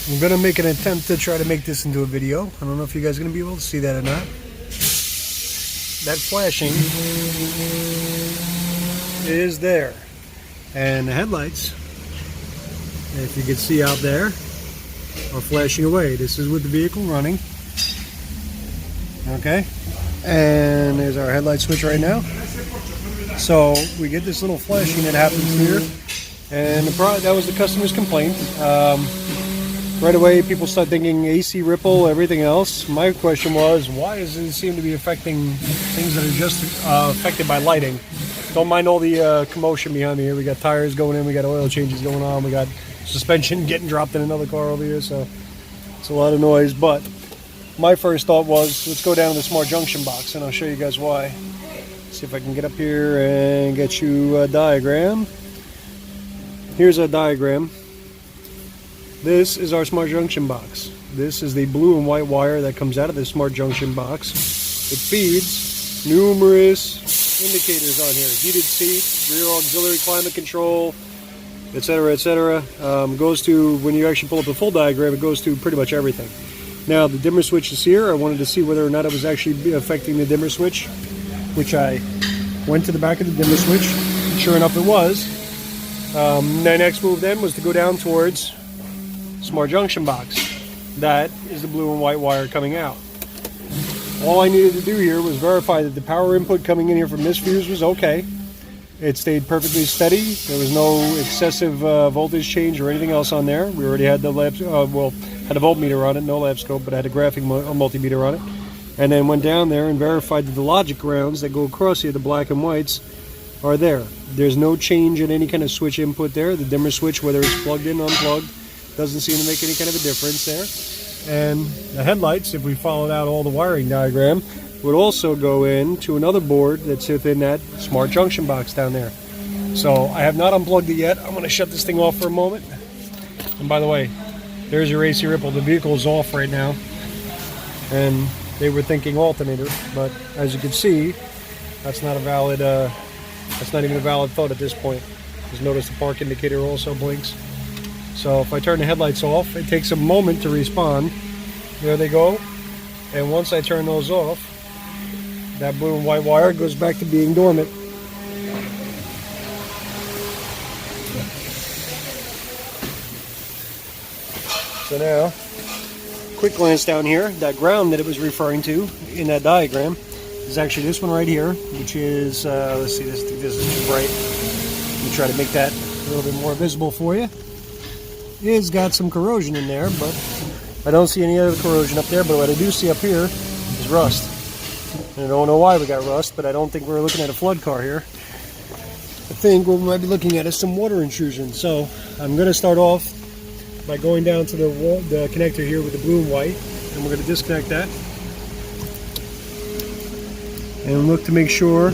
I'm going to make an attempt to try to make this into a video. I don't know if you guys are going to be able to see that or not. That flashing is there. And the headlights, if you can see out there, are flashing away. This is with the vehicle running. Okay. And there's our headlight switch right now. So we get this little flashing that happens here. And that was the customer's complaint. Right away, people start thinking AC ripple, everything else. My question was, why does it seem to be affecting things that are just affected by lighting? Don't mind all the commotion behind me here. We got tires going in, we got oil changes going on, we got suspension getting dropped in another car over here, so it's a lot of noise. But my first thought was, let's go down to the smart junction box, and I'll show you guys why. See if I can get up here and get you a diagram. Here's a diagram. This is our smart junction box. This is the blue and white wire that comes out of the smart junction box. It feeds numerous indicators on here. Heated seat, rear auxiliary climate control, etc., etc. Goes to, when you actually pull up the full diagram, it goes to pretty much everything. Now the dimmer switch is here. I wanted to see whether or not it was actually affecting the dimmer switch, which I went to the back of the dimmer switch. Sure enough, it was. My next move then was to go down towards smart junction box. That is the blue and white wire coming out. All I needed to do here was verify that the power input coming in here from this fuse was okay. It stayed perfectly steady. There was no excessive voltage change or anything else on there. We already had the had a voltmeter on it, no lab scope, but I had a graphic multimeter on it. And then went down there and verified that the logic grounds that go across here, the black and whites, are there. There's no change in any kind of switch input there. The dimmer switch, whether it's plugged in or unplugged, doesn't seem to make any kind of a difference there. And the headlights, if we followed out all the wiring diagram, would also go into another board that's within that smart junction box down there. So I have not unplugged it yet. I'm going to shut this thing off for a moment. And by the way, there's your AC ripple. The vehicle is off right now. And they were thinking alternator, but as you can see, that's not a valid, that's not even a valid thought at this point. Just notice the park indicator also blinks. So if I turn the headlights off, it takes a moment to respawn. There they go. And once I turn those off, that blue and white wire goes back to being dormant. So now, quick glance down here, that ground that it was referring to in that diagram is actually this one right here, which is, let's see, this is too bright. Let me try to make that a little bit more visible for you. It's got some corrosion in there, but I don't see any other corrosion up there. But what I do see up here is rust. And I don't know why we got rust, but I don't think we're looking at a flood car here. I think what we might be looking at is some water intrusion. So I'm going to start off by going down to the connector here with the blue and white, and we're going to disconnect that and look to make sure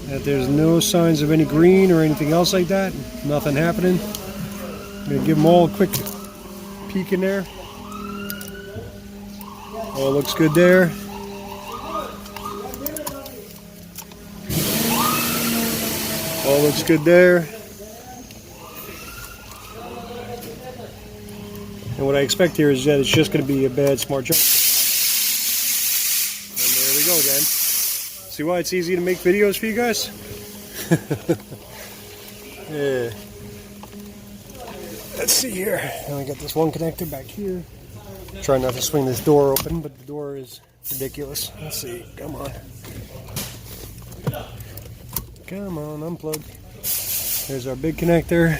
that there's no signs of any green or anything else like that. Nothing happening. I'm going to give them all a quick peek in there. All looks good there. All looks good there. And what I expect here is that it's just going to be a bad smart junction. And there we go again. See why it's easy to make videos for you guys? Yeah. Let's see here. Now I got this one connector back here. Try not to swing this door open, but the door is ridiculous. Let's see. Come on. Come on, unplug. There's our big connector.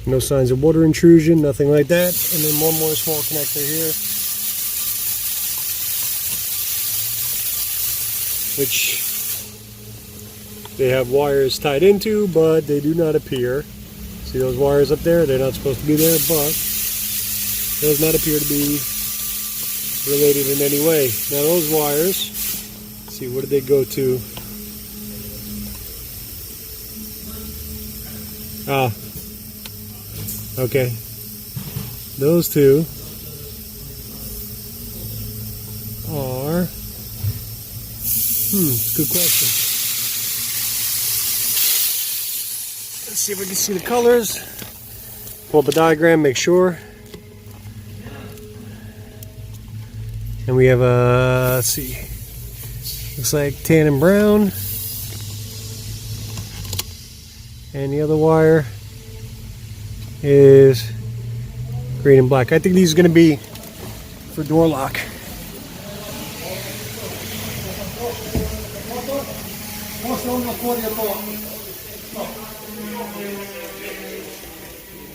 No signs of water intrusion, nothing like that. And then one more small connector here, which they have wires tied into, but they do not appear. See those wires up there? They're not supposed to be there, but does not appear to be related in any way. Now those wires, let's see, what did they go to? Ah, okay. Those two are, good question. Let's see if we can see the colors. Pull up a diagram, make sure. And we have a, let's see, looks like tan and brown. And the other wire is green and black. I think these are going to be for door lock.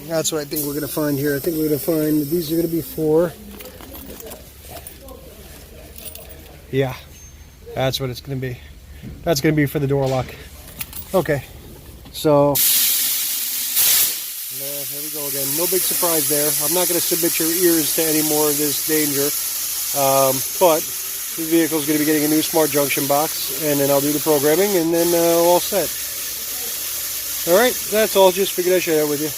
That's what I think we're going to find here. I think we're going to find that these are going to be for, yeah, that's what it's going to be. That's going to be for the door lock. Okay, so here we go again. No big surprise there. I'm not going to submit your ears to any more of this danger, but this vehicle is going to be getting a new smart junction box, and then I'll do the programming, and then all set. All right, that's all. Just figured I'd share that with you.